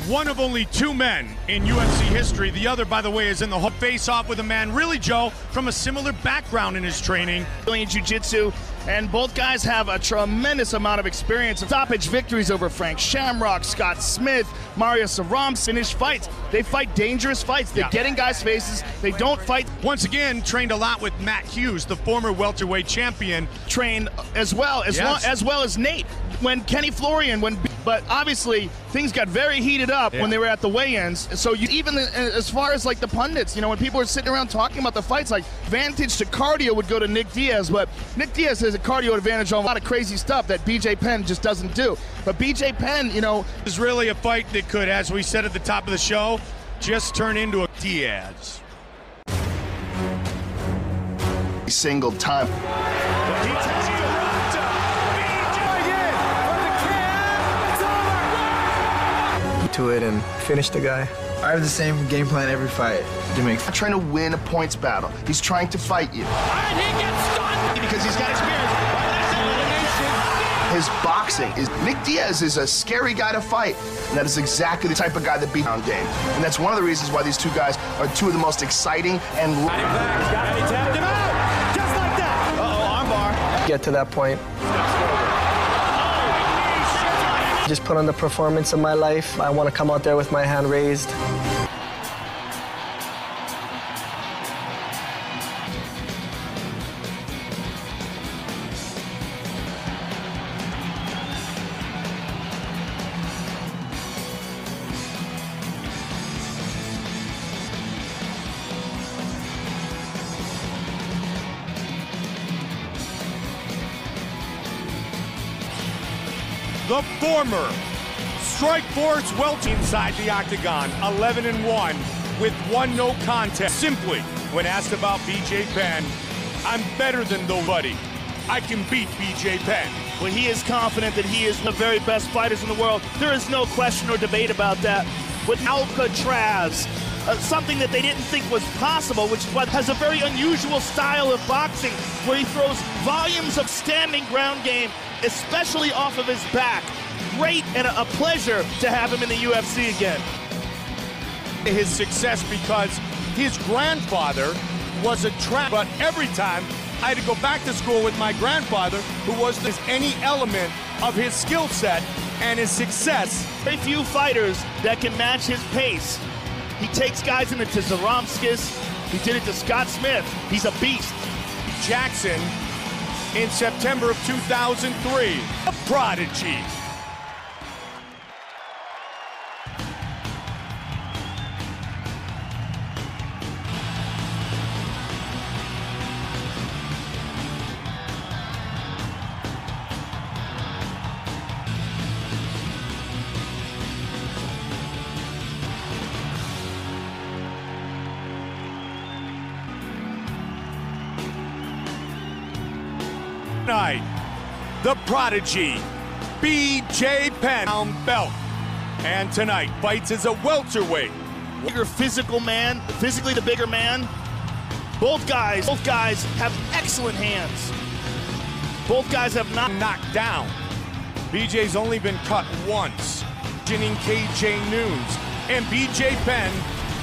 One of only two men in UFC history. The other, by the way, is in the face-off with a man, really, Joe, from a similar background in his training. Brazilian Jiu-Jitsu, and both guys have a tremendous amount of experience. Stoppage victories over Frank Shamrock, Scott Smith, Mario Saram, finished fights. They fight dangerous fights. They get in guys' faces. They don't fight. Once again, trained a lot with Matt Hughes, the former welterweight champion. Trained as well as Nate. When Kenny Florian, but obviously things got very heated up when they were at the weigh-ins. So even as far as like the pundits, you know, when people were sitting around talking about the fights, like advantage to cardio would go to Nick Diaz, but Nick Diaz has a cardio advantage on a lot of crazy stuff that BJ Penn just doesn't do. But BJ Penn, you know, is really a fight that could, as we said at the top of the show, just turn into a Diaz. Single time. To it and finish the guy. I have the same game plan every fight. He's not trying to win a points battle. He's trying to fight you. And he gets stunned because he's got experience. His boxing is... Nick Diaz is a scary guy to fight. And that is exactly the type of guy that beat down game. And that's one of the reasons why these two guys are two of the most exciting and... Got him back. He tapped him out. Just like that. Uh-oh, armbar. Get to that point. Just put on the performance of my life. I want to come out there with my hand raised. The former Strikeforce welter inside the octagon, 11-1 with one no contest. Simply, when asked about BJ Penn, I'm better than nobody. I can beat BJ Penn. Well, he is confident that he is one of the very best fighters in the world. There is no question or debate about that. With Alcatraz, something that they didn't think was possible, which is what has a very unusual style of boxing, where he throws volumes of standing ground game, especially off of his back. Great and a pleasure to have him in the UFC again. His success because his grandfather was a trap, but every time I had to go back to school with my grandfather, who was any element of his skill set and his success. Very few fighters that can match his pace. He takes guys into Zaromskis. He did it to Scott Smith. He's a beast. Jackson in September of 2003, a prodigy. Night, the prodigy, BJ Penn, belt. And tonight, fights as a welterweight. Bigger physical man, physically the bigger man. Both guys have excellent hands. Both guys have not knocked down. BJ's only been cut once. Jinning KJ Noons. And BJ Penn,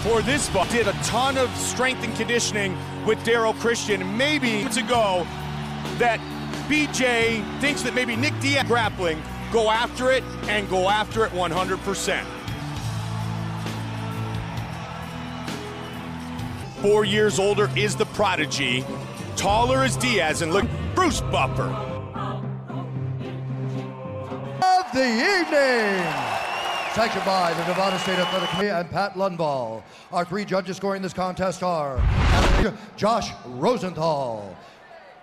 for this fight, did a ton of strength and conditioning with Daryl Christian. Maybe months ago that BJ thinks that maybe Nick Diaz grappling, go after it and go after it 100%. 4 years older is the prodigy. Taller is Diaz, and look, Bruce Buffer. Of the evening, sanctioned by the Nevada State Athletic Committee and Pat Lundvall. Our three judges scoring this contest are Josh Rosenthal.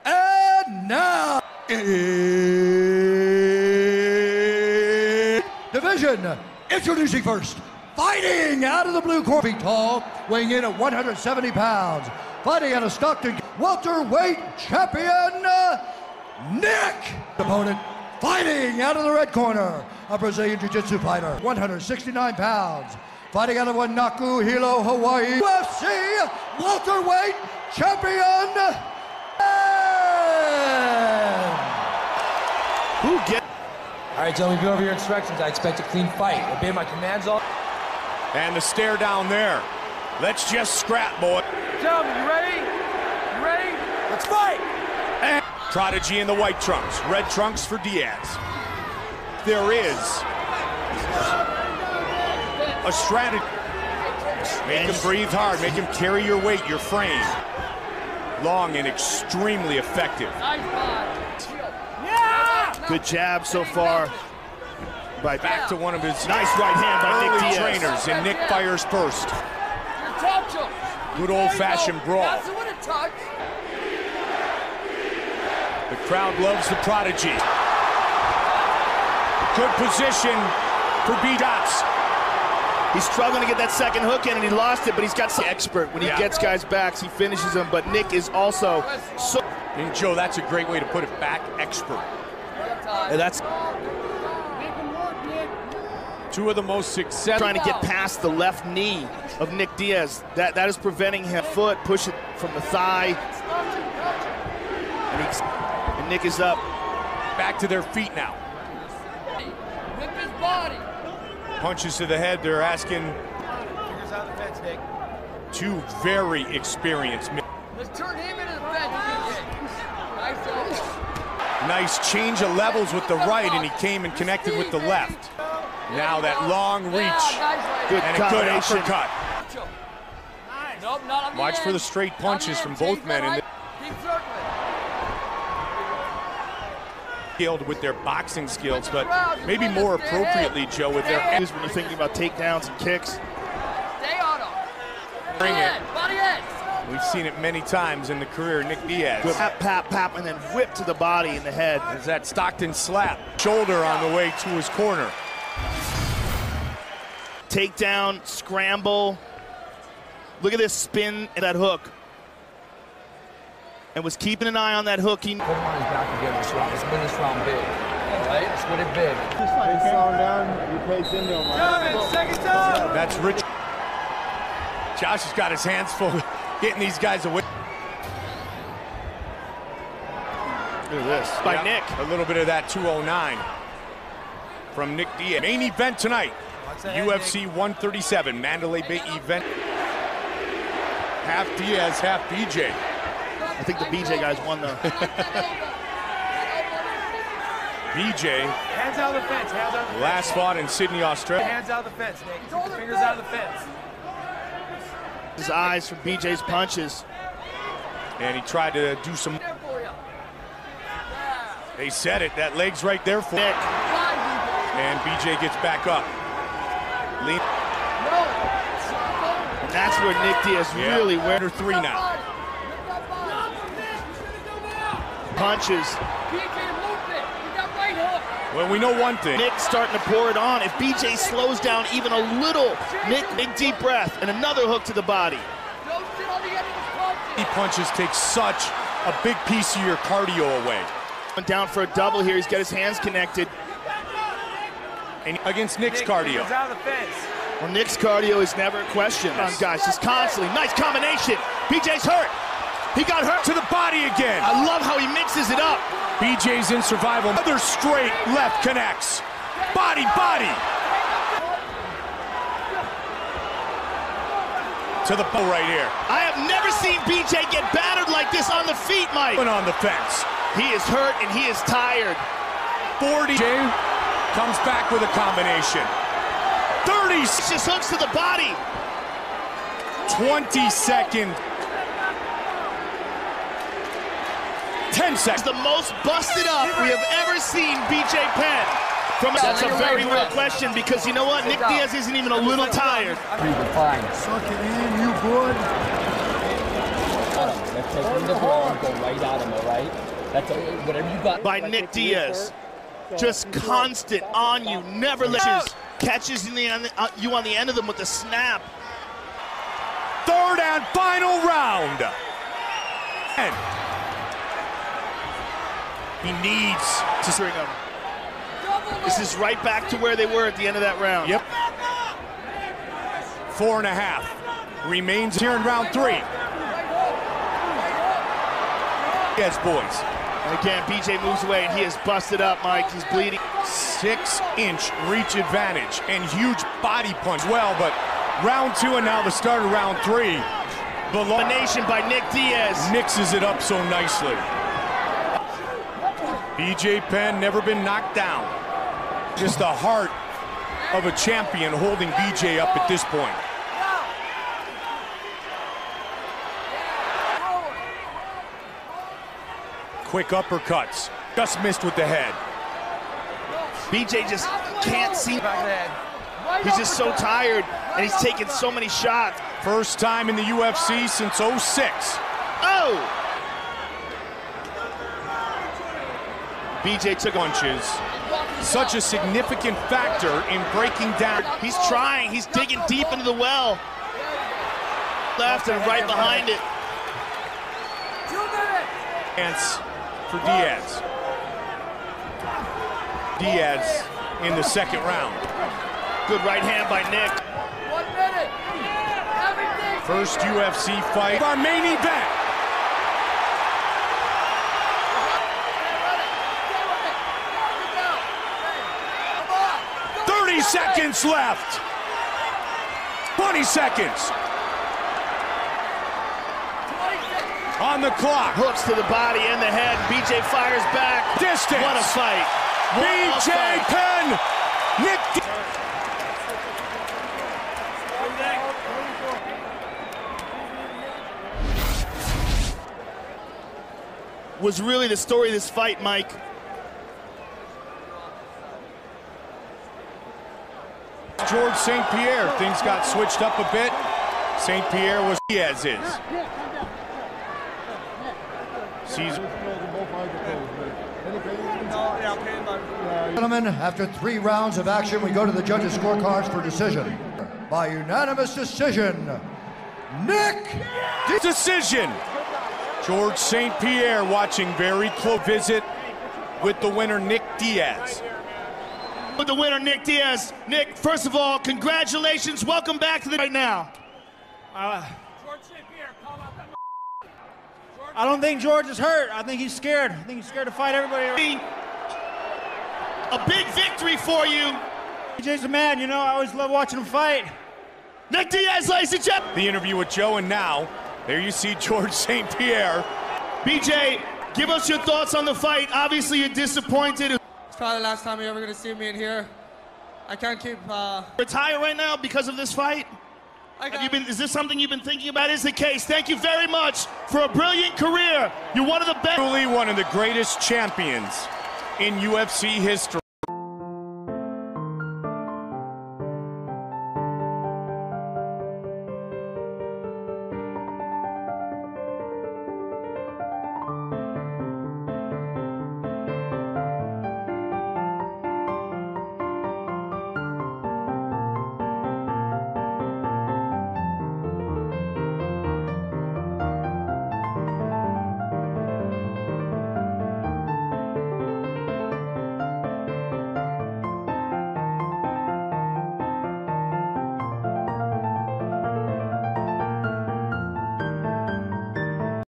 And now, division, introducing first, fighting out of the blue corner, feet tall, weighing in at 170 pounds, fighting out of Stockton, welterweight champion, Nick. Opponent, fighting out of the red corner, a Brazilian Jiu-Jitsu fighter, 169 pounds, fighting out of Wanaku, Hilo, Hawaii, UFC welterweight champion, who get. All right, gentlemen, go over your instructions. I expect a clean fight. Obey my commands all. And the stare down there. Let's just scrap, boy. Gentlemen, you ready? You ready? Let's fight! And Prodigy in the white trunks. Red trunks for Diaz. There is a strategy. Make him breathe hard. Make him carry your weight, your frame. Long and extremely effective. Good jab so far. Back to one of his nice right hand by Nick early Diaz. trainers, and Nick fires first. Good old-fashioned brawl. The crowd loves the Prodigy. Good position for B-Dots. He's struggling to get that second hook in, and he lost it, but he's got some expert. When he gets guys' backs, he finishes them, but Nick is also so... And Joe, that's a great way to put it, back expert. And that's two of the most successful. Trying to get past the left knee of Nick Diaz. That is preventing him. Foot, push it from the thigh. And Nick is up. Back to their feet now. Whip his body. Punches to the head. They're asking Fingers out the fence, Nick. two very experienced men. Let's turn him into the fence. Nice. Nice change of levels with the right, and he came and connected with the left. Now that long reach. Good And a good combination. uppercut. Nope, not on the Watch end. for the straight punches from both men. And Keep circling. skilled with their boxing skills, but maybe more appropriately, Joe, with their When you're thinking about takedowns and kicks. Stay on him. Bring it. Body head. We've seen it many times in the career of Nick Diaz. Good pap, pap, pap, and then whip to the body in the head. There's that Stockton slap. Shoulder on the way to his corner. Takedown, scramble. Look at this spin and that hook. And was keeping an eye on that hook. Put him on his back again this round. Let's win this round big. All right? Let's win it big. Gentlemen, second time. That's Rich. Josh has got his hands full getting these guys away. Look at this. By Nick. A little bit of that 209 from Nick Diaz. Main event tonight. UFC 137, Mandalay Bay event. Half Diaz, half BJ. I think the BJ guys won though. BJ Hands out of the fence. Hands out of the fence. last fought in Sydney, Australia. Hands out of the fence, Nick. Keep your fingers out of the fence. His eyes from BJ's punches. And he tried to do some. There for you. They said it. That leg's right there for Nick. And BJ gets back up. Lean. And that's where Nick Diaz really went. Under three now. Punches. Well, we know one thing. Nick starting to pour it on. If BJ slows down even a little, Nick, big deep breath and another hook to the body. He punches take such a big piece of your cardio away. Down for a double here. He's got his hands connected. And against Nick's cardio. Out of the fence. Well, Nick's cardio is never a question. On guys, just constantly. Nice combination. BJ's hurt. He got hurt. To the body again. I love how he mixes it up. BJ's in survival. Another straight left connects. Body, body. To the bow right here. I have never seen BJ get battered like this on the feet, Mike. Went on the fence. He is hurt and he is tired. 40. Comes back with a combination. 30. Just hooks to the body. 20 seconds. 10 seconds. The most busted up we have ever seen BJ Penn. That's a very real question because you know what? Nick Diaz isn't even a little tired. Fine. Suck it in, you good. Let's take him to the ground, go right at him, all right? That's whatever you got. By Nick Diaz. Just constant on you, never lets catches you on the end of them with the snap. Third and final round. And he needs to String them. This is right back to where they were at the end of that round. Yep. 4.5 remains here in round 3. Yes, boys. And again, BJ moves away and he is busted up, Mike. He's bleeding. 6-inch reach advantage and huge body punch. Well, but Round 2 and now the start of round 3. The Elimination by Nick Diaz. Mixes it up so nicely. BJ Penn never been knocked down. Just the heart of a champion holding BJ up at this point. Quick uppercuts. Just missed with the head. BJ just can't see. He's just so tired, and he's taken so many shots. First time in the UFC since '06. Oh! BJ took punches. Such a significant factor in breaking down. He's trying. He's digging deep into the well. Left and right behind it. 2 minutes. Chance for Diaz. Diaz in the second round. Good right hand by Nick. 1 minute. Everything. First UFC fight. Our main event. Seconds left. 20 seconds. On the clock. Hooks to the body and the head. BJ fires back. Distance. What a fight. BJ Penn. Nick. Was really the story of this fight, Mike. George St. Pierre, things got switched up a bit. St. Pierre was Diaz is. Gentlemen, after 3 rounds of action, we go to the judges' scorecards for decision. By unanimous decision, Nick Decision. George St. Pierre watching very close visit with the winner, Nick Diaz. With the winner, Nick Diaz. Nick, first of all, congratulations. Welcome back to the right now. I don't think George is hurt. I think he's scared. I think he's scared to fight everybody. A big victory for you. BJ's a man, you know. I always love watching him fight. Nick Diaz, ladies and gentlemen. The interview with Joe, and now there you see George St. Pierre. BJ, give us your thoughts on the fight. Obviously, you're disappointed. Probably the last time you're ever going to see me in here. I can't keep... Retire right now because of this fight? Is this something you've been thinking about? Is the case. Thank you very much for a brilliant career. You're one of the best. Truly one of the greatest champions in UFC history.